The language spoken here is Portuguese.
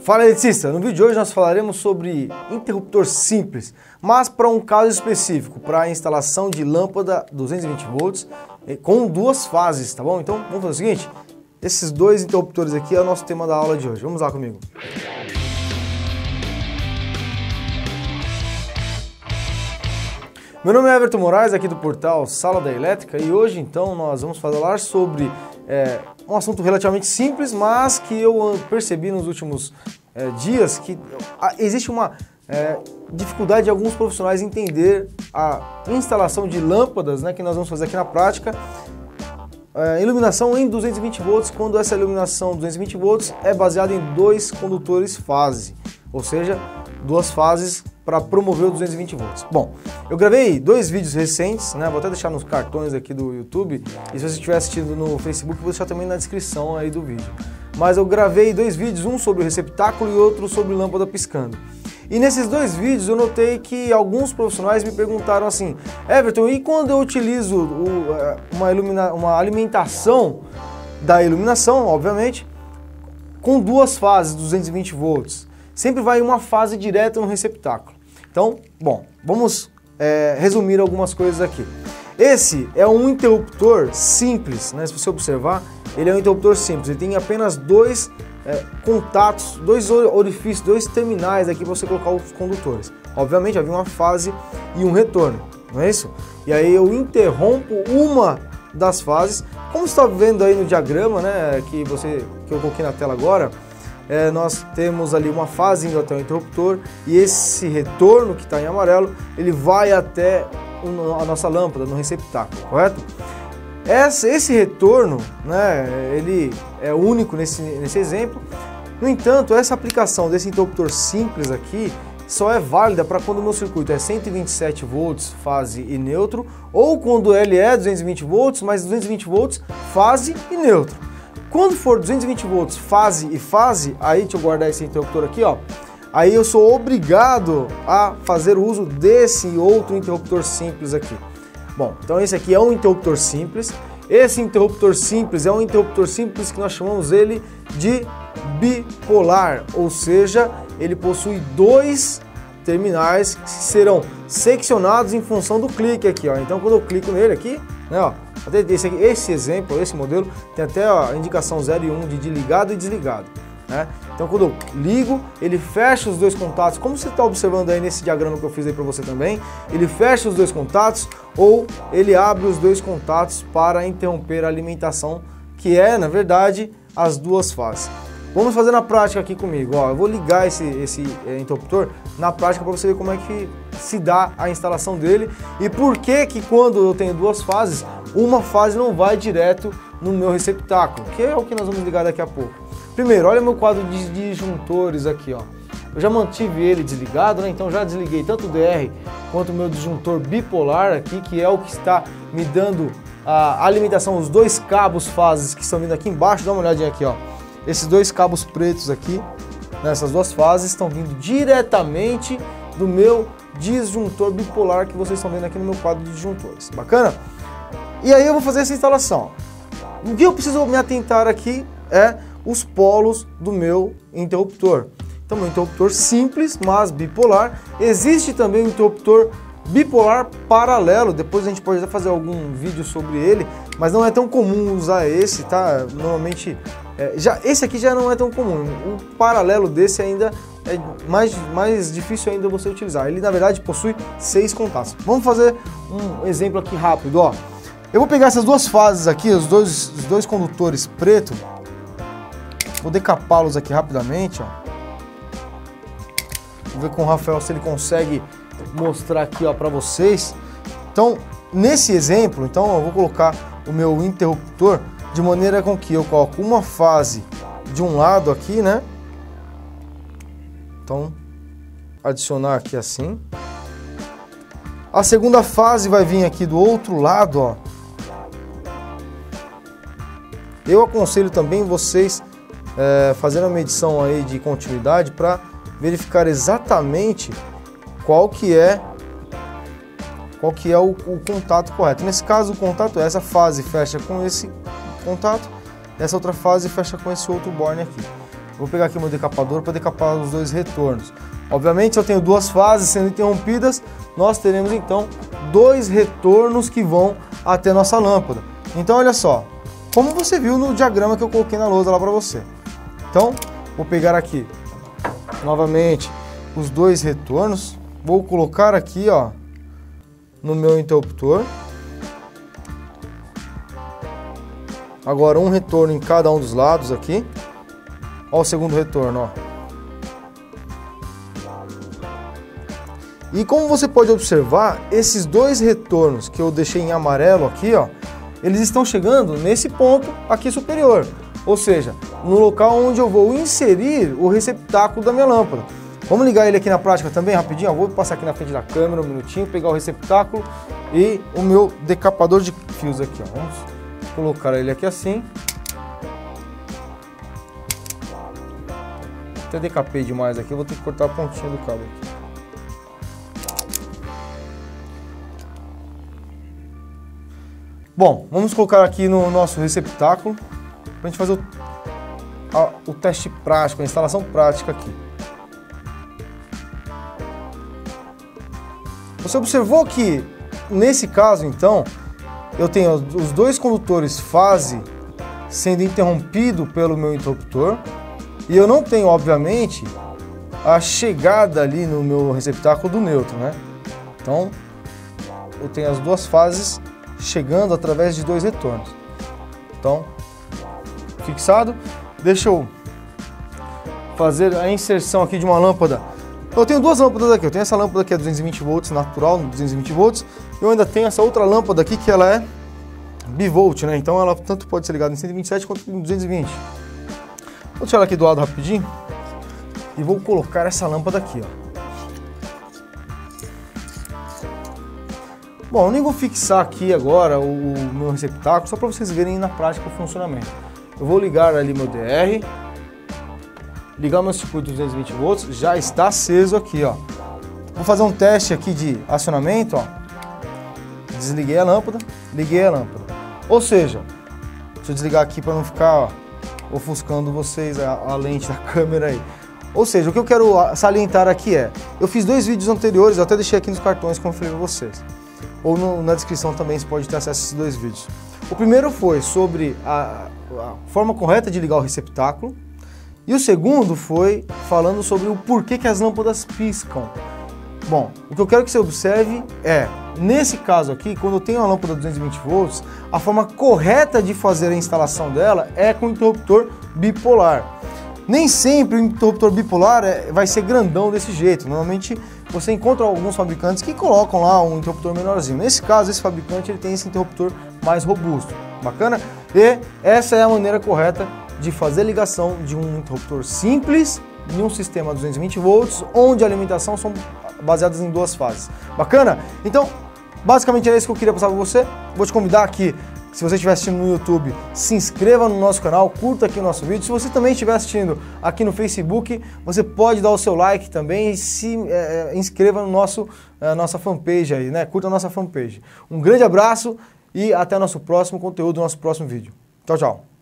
Fala, eletricista! No vídeo de hoje nós falaremos sobre interruptor simples, mas para um caso específico, para a instalação de lâmpada 220 volts com duas fases, tá bom? Então vamos fazer o seguinte, esses dois interruptores aqui é o nosso tema da aula de hoje. Vamos lá comigo. Meu nome é Everton Moraes, aqui do portal Sala da Elétrica, e hoje então nós vamos falar sobre um assunto relativamente simples, mas que eu percebi nos últimos dias que existe uma dificuldade de alguns profissionais entender a instalação de lâmpadas, né, que nós vamos fazer aqui na prática, iluminação em 220 volts, quando essa iluminação 220 volts é baseada em dois condutores fase, ou seja, duas fases para promover o 220 volts. Bom, eu gravei dois vídeos recentes, né? Vou até deixar nos cartões aqui do YouTube, e se você estiver assistindo no Facebook, vou deixar também na descrição aí do vídeo. Mas eu gravei dois vídeos, um sobre o receptáculo e outro sobre lâmpada piscando. E nesses dois vídeos eu notei que alguns profissionais me perguntaram assim: Everton, e quando eu utilizo uma alimentação da iluminação, obviamente, com duas fases, 220 volts? Sempre vai uma fase direta no receptáculo. Então, bom, vamos resumir algumas coisas aqui. Esse é um interruptor simples, né? Se você observar, ele é um interruptor simples. Ele tem apenas dois contatos, dois orifícios, dois terminais aqui para você colocar os condutores. Obviamente, havia uma fase e um retorno, não é isso? E aí eu interrompo uma das fases. Como você está vendo aí no diagrama, né, que eu coloquei na tela agora, nós temos ali uma fase indo até o interruptor, e esse retorno que está em amarelo, ele vai até a nossa lâmpada no receptáculo, correto? Esse retorno, né, ele é único nesse exemplo. No entanto, essa aplicação desse interruptor simples aqui só é válida para quando o meu circuito é 127 volts fase e neutro, ou quando ele é 220 volts, mas 220 volts fase e neutro. Quando for 220 volts fase e fase, aí deixa eu guardar esse interruptor aqui, ó. Aí eu sou obrigado a fazer uso desse outro interruptor simples aqui. Bom, então esse aqui é um interruptor simples. Esse interruptor simples é um interruptor simples que nós chamamos ele de bipolar, ou seja, ele possui dois terminais que serão seccionados em função do clique aqui, ó. Então quando eu clico nele aqui, né, ó, esse exemplo, esse modelo, tem até a indicação 0 e 1 de ligado e desligado, né? Então quando eu ligo, ele fecha os dois contatos, como você está observando aí nesse diagrama que eu fiz aí para você também, ele fecha os dois contatos ou ele abre os dois contatos para interromper a alimentação, que é, na verdade, as duas fases. Vamos fazer na prática aqui comigo, ó. Eu vou ligar esse interruptor na prática para você ver como é que se dá a instalação dele e por que quando eu tenho duas fases, uma fase não vai direto no meu receptáculo, que é o que nós vamos ligar daqui a pouco. Primeiro, olha meu quadro de disjuntores aqui, ó. Eu já mantive ele desligado, né? Então já desliguei tanto o DR quanto o meu disjuntor bipolar aqui, que é o que está me dando a alimentação, os dois cabos fases que estão vindo aqui embaixo. Dá uma olhadinha aqui, ó. Esses dois cabos pretos aqui, nessas duas fases, estão vindo diretamente do meu disjuntor bipolar que vocês estão vendo aqui no meu quadro de disjuntores. Bacana? E aí eu vou fazer essa instalação. O que eu preciso me atentar aqui é os polos do meu interruptor. Então, meu interruptor simples, mas bipolar. Existe também um interruptor bipolar paralelo, depois a gente pode fazer algum vídeo sobre ele, mas não é tão comum usar esse, tá? Normalmente, esse aqui já não é tão comum, o paralelo desse ainda é mais difícil ainda você utilizar. Ele, na verdade, possui 6 contatos. Vamos fazer um exemplo aqui rápido, ó. Eu vou pegar essas duas fases aqui, os dois condutores preto, vou decapá-los aqui rapidamente, ó. Vou ver com o Rafael se ele consegue mostrar aqui, ó, para vocês. Então, nesse exemplo, então eu vou colocar o meu interruptor de maneira com que eu coloco uma fase de um lado aqui, né? Então, adicionar aqui assim. A segunda fase vai vir aqui do outro lado, ó. Eu aconselho também vocês fazendo a medição aí de continuidade para verificar exatamente qual que é o contato correto. Nesse caso, o contato, essa fase fecha com esse contato, essa outra fase fecha com esse outro borne aqui. vou pegar aqui o meu decapador para decapar os dois retornos. Obviamente, se eu tenho duas fases sendo interrompidas, nós teremos então dois retornos que vão até a nossa lâmpada. Então, olha só, como você viu no diagrama que eu coloquei na lousa lá para você. Então, vou pegar aqui novamente os dois retornos, vou colocar aqui, ó, no meu interruptor. Agora um retorno em cada um dos lados aqui. Ó o segundo retorno, ó. E como você pode observar, esses dois retornos que eu deixei em amarelo aqui, ó, eles estão chegando nesse ponto aqui superior. Ou seja, no local onde eu vou inserir o receptáculo da minha lâmpada. Vamos ligar ele aqui na prática também, rapidinho. Eu vou passar aqui na frente da câmera um minutinho, pegar o receptáculo e o meu decapador de fios aqui, ó. Vamos colocar ele aqui assim. Até decapei demais aqui, eu vou ter que cortar a pontinha do cabo aqui. Bom, vamos colocar aqui no nosso receptáculo para a gente fazer o teste prático, a instalação prática aqui. Você observou que, nesse caso, então, eu tenho os dois condutores fase sendo interrompido pelo meu interruptor e eu não tenho, obviamente, a chegada ali no meu receptáculo do neutro, né? Então, eu tenho as duas fases chegando através de dois retornos. Então, fixado, deixa eu fazer a inserção aqui de uma lâmpada. Eu tenho duas lâmpadas aqui, eu tenho essa lâmpada que é 220 volts, natural, 220 volts, e eu ainda tenho essa outra lâmpada aqui que ela é bivolt, né? Então ela tanto pode ser ligada em 127 quanto em 220. Vou deixar ela aqui do lado rapidinho e vou colocar essa lâmpada aqui, ó. Bom, eu nem vou fixar aqui agora o meu receptáculo, só para vocês verem na prática o funcionamento. Eu vou ligar ali meu DR, ligar meu circuito 220 volts, já está aceso aqui, ó. Vou fazer um teste aqui de acionamento, ó. Desliguei a lâmpada, liguei a lâmpada. Ou seja, deixa eu desligar aqui para não ficar, ó, ofuscando vocês a lente da câmera aí. Ou seja, o que eu quero salientar aqui é, eu fiz dois vídeos anteriores, eu até deixei aqui nos cartões como eu falei para vocês. Ou na descrição também você pode ter acesso a esses dois vídeos. O primeiro foi sobre a forma correta de ligar o receptáculo. E o segundo foi falando sobre o porquê que as lâmpadas piscam. Bom, o que eu quero que você observe é, nesse caso aqui, quando eu tenho uma lâmpada 220 volts, a forma correta de fazer a instalação dela é com o interruptor bipolar. Nem sempre o interruptor bipolar vai ser grandão desse jeito. Normalmente você encontra alguns fabricantes que colocam lá um interruptor menorzinho. Nesse caso, esse fabricante ele tem esse interruptor mais robusto. Bacana? E essa é a maneira correta de fazer ligação de um interruptor simples em um sistema 220 volts, onde a alimentação são baseadas em duas fases. Bacana? Então, basicamente é isso que eu queria passar para você. Vou te convidar aqui, se você estiver assistindo no YouTube, se inscreva no nosso canal, curta aqui o nosso vídeo. Se você também estiver assistindo aqui no Facebook, você pode dar o seu like também e se inscreva no nossa fanpage aí, né? Curta a nossa fanpage. Um grande abraço e até o nosso próximo conteúdo, nosso próximo vídeo. Tchau, tchau.